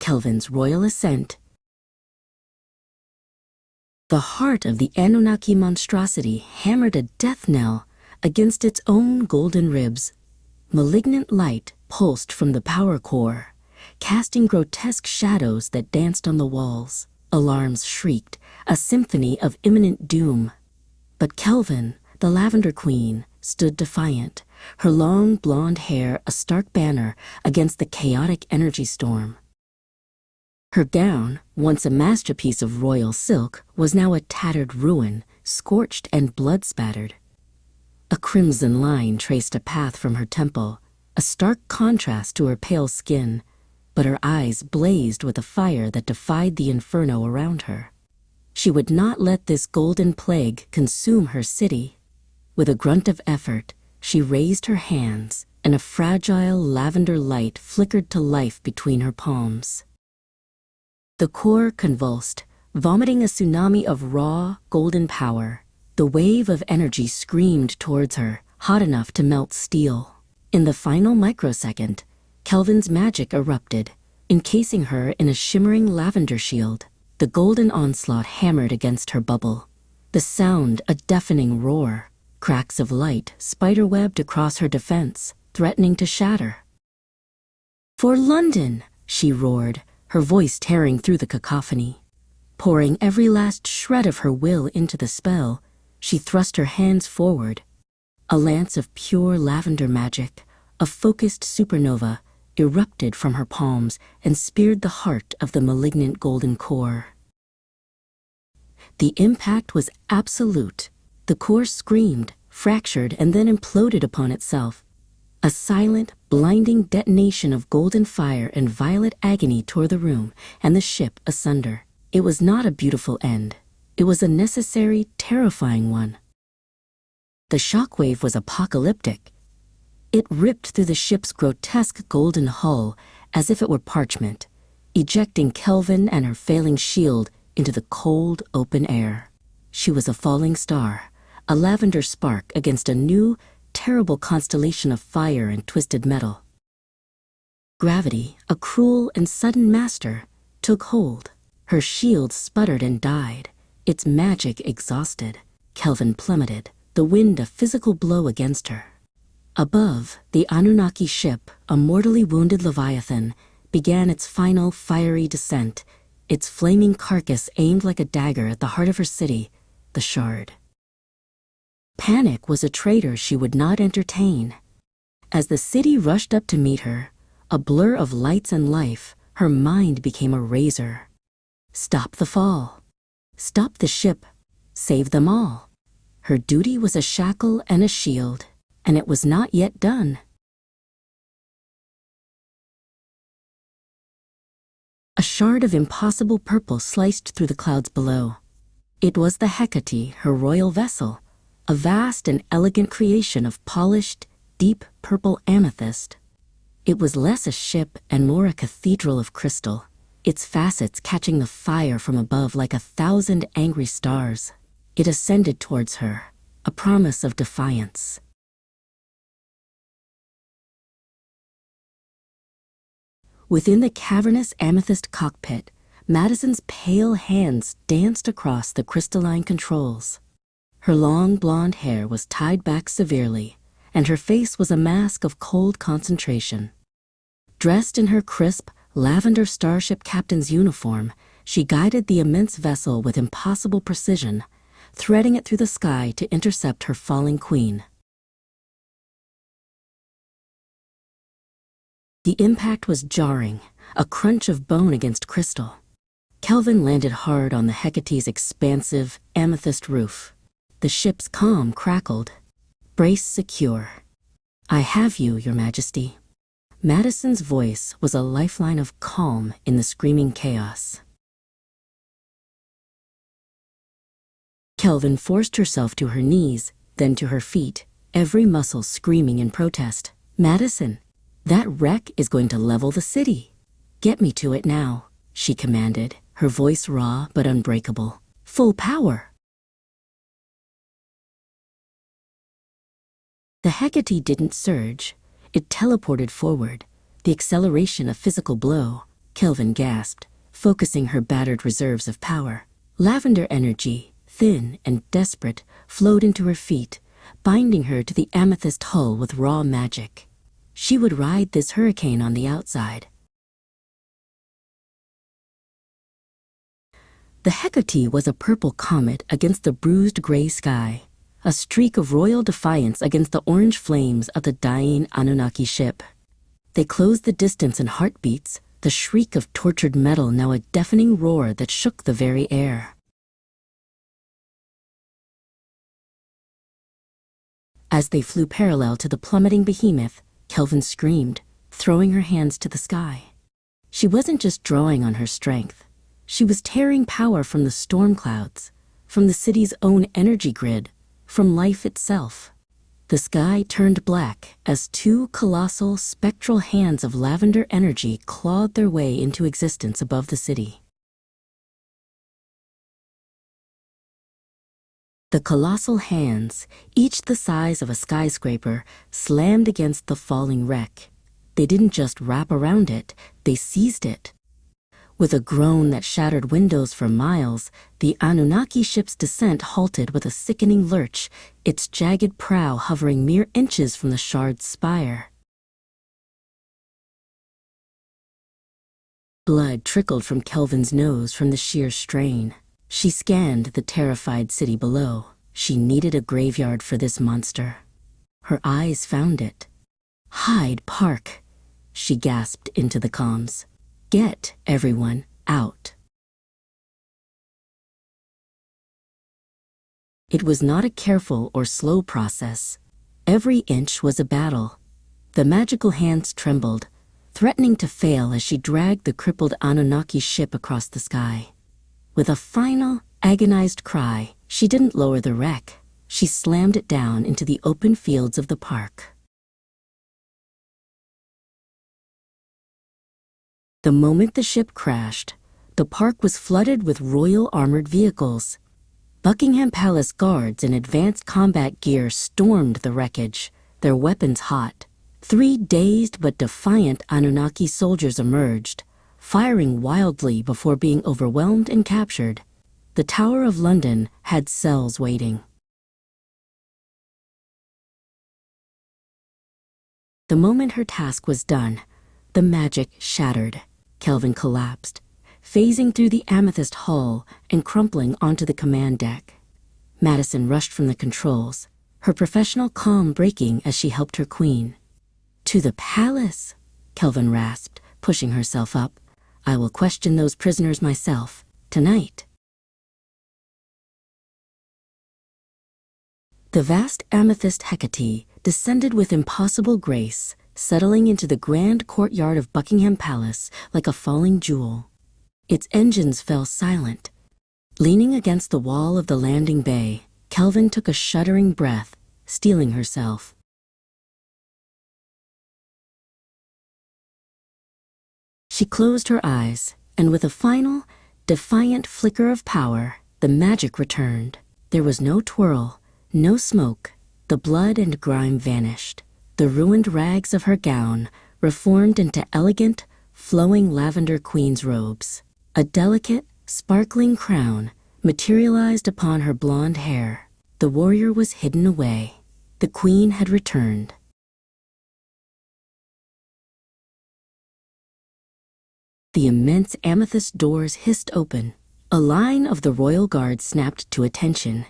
Kelvin's royal ascent. The heart of the Anunnaki monstrosity hammered a death knell against its own golden ribs. Malignant light pulsed from the power core, casting grotesque shadows that danced on the walls. Alarms shrieked, a symphony of imminent doom. But Kelvin, the Lavender Queen, stood defiant, her long blonde hair a stark banner against the chaotic energy storm. Her gown, once a masterpiece of royal silk, was now a tattered ruin, scorched and blood-spattered. A crimson line traced a path from her temple, a stark contrast to her pale skin, but her eyes blazed with a fire that defied the inferno around her. She would not let this golden plague consume her city. With a grunt of effort, she raised her hands, and a fragile lavender light flickered to life between her palms. The core convulsed, vomiting a tsunami of raw, golden power. The wave of energy screamed towards her, hot enough to melt steel. In the final microsecond, Kelvin's magic erupted, encasing her in a shimmering lavender shield. The golden onslaught hammered against her bubble. The sound a deafening roar. Cracks of light spiderwebbed across her defense, threatening to shatter. "For London!" she roared, her voice tearing through the cacophony. Pouring every last shred of her will into the spell, she thrust her hands forward. A lance of pure lavender magic, a focused supernova, erupted from her palms and speared the heart of the malignant golden core. The impact was absolute. The core screamed, fractured, and then imploded upon itself. A silent, blinding detonation of golden fire and violet agony tore the room and the ship asunder. It was not a beautiful end. It was a necessary, terrifying one. The shockwave was apocalyptic. It ripped through the ship's grotesque golden hull as if it were parchment, ejecting Kelvin and her failing shield into the cold, open air. She was a falling star, a lavender spark against a new, terrible constellation of fire and twisted metal. Gravity, a cruel and sudden master, took hold. Her shield sputtered and died, its magic exhausted. Kelvin plummeted, the wind a physical blow against her. Above, the Anunnaki ship, a mortally wounded Leviathan, began its final fiery descent, its flaming carcass aimed like a dagger at the heart of her city, the Shard. Panic was a traitor she would not entertain. As the city rushed up to meet her, a blur of lights and life, her mind became a razor. Stop the fall. Stop the ship. Save them all. Her duty was a shackle and a shield, and it was not yet done. A shard of impossible purple sliced through the clouds below. It was the Hecate, her royal vessel, a vast and elegant creation of polished, deep purple amethyst. It was less a ship and more a cathedral of crystal, its facets catching the fire from above like 1,000 angry stars. It ascended towards her, a promise of defiance. Within the cavernous amethyst cockpit, Madison's pale hands danced across the crystalline controls. Her long blonde hair was tied back severely, and her face was a mask of cold concentration. Dressed in her crisp, lavender starship captain's uniform, she guided the immense vessel with impossible precision, threading it through the sky to intercept her falling queen. The impact was jarring, a crunch of bone against crystal. Kelvin landed hard on the Hecate's expansive, amethyst roof. The ship's comm crackled. "Brace secure. I have you, Your Majesty." Madison's voice was a lifeline of calm in the screaming chaos. Kelvin forced herself to her knees, then to her feet, every muscle screaming in protest. "Madison, that wreck is going to level the city. Get me to it now," she commanded, her voice raw but unbreakable. "Full power." The Hecate didn't surge. It teleported forward, the acceleration a physical blow. Kelvin gasped, focusing her battered reserves of power. Lavender energy, thin and desperate, flowed into her feet, binding her to the amethyst hull with raw magic. She would ride this hurricane on the outside. The Hecate was a purple comet against the bruised gray sky, a streak of royal defiance against the orange flames of the dying Anunnaki ship. They closed the distance in heartbeats, the shriek of tortured metal now a deafening roar that shook the very air. As they flew parallel to the plummeting behemoth, Kelvin screamed, throwing her hands to the sky. She wasn't just drawing on her strength. She was tearing power from the storm clouds, from the city's own energy grid, from life itself. The sky turned black as two colossal, spectral hands of lavender energy clawed their way into existence above the city. The colossal hands, each the size of a skyscraper, slammed against the falling wreck. They didn't just wrap around it, they seized it. With a groan that shattered windows for miles, the Anunnaki ship's descent halted with a sickening lurch, its jagged prow hovering mere inches from the shard's spire. Blood trickled from Kelvin's nose from the sheer strain. She scanned the terrified city below. She needed a graveyard for this monster. Her eyes found it. Hyde Park, she gasped into the comms. Get everyone out. It was not a careful or slow process. Every inch was a battle. The magical hands trembled, threatening to fail as she dragged the crippled Anunnaki ship across the sky. With a final, agonized cry, she didn't lower the wreck. She slammed it down into the open fields of the park. The moment the ship crashed, the park was flooded with royal armored vehicles. Buckingham Palace guards in advanced combat gear stormed the wreckage, their weapons hot. 3 dazed but defiant Anunnaki soldiers emerged, firing wildly before being overwhelmed and captured. The Tower of London had cells waiting. The moment her task was done, the magic shattered. Kelvin collapsed, phasing through the amethyst hull and crumpling onto the command deck. Madison rushed from the controls, her professional calm breaking as she helped her queen. To the palace, Kelvin rasped, pushing herself up. I will question those prisoners myself, tonight. The vast amethyst Hecate descended with impossible grace, settling into the grand courtyard of Buckingham Palace like a falling jewel. Its engines fell silent. Leaning against the wall of the landing bay, Kelvin took a shuddering breath, steeling herself. She closed her eyes, and with a final, defiant flicker of power, the magic returned. There was no twirl, no smoke. The blood and grime vanished. The ruined rags of her gown reformed into elegant, flowing lavender queen's robes. A delicate, sparkling crown materialized upon her blonde hair. The warrior was hidden away. The queen had returned. The immense amethyst doors hissed open. A line of the royal guard snapped to attention.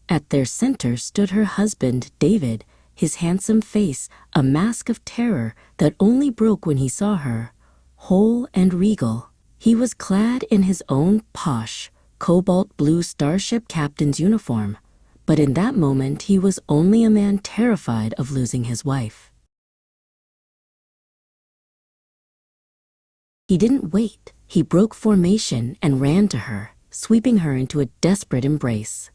At their center stood her husband, David, his handsome face a mask of terror that only broke when he saw her, whole and regal. He was clad in his own posh, cobalt blue starship captain's uniform, but in that moment he was only a man terrified of losing his wife. He didn't wait. He broke formation and ran to her, sweeping her into a desperate embrace.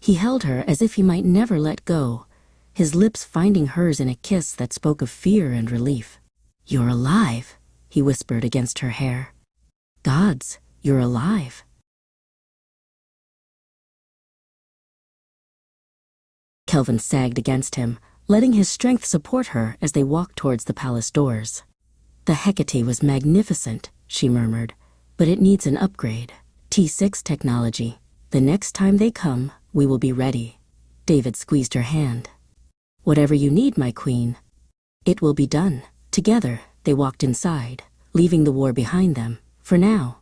He held her as if he might never let go, his lips finding hers in a kiss that spoke of fear and relief. "You're alive," he whispered against her hair. "Gods, you're alive." Kelvin sagged against him, letting his strength support her as they walked towards the palace doors. The Hecate was magnificent, she murmured, but it needs an upgrade. T6 technology. The next time they come, we will be ready. David squeezed her hand. Whatever you need, my queen. It will be done. Together, they walked inside, leaving the war behind them, for now.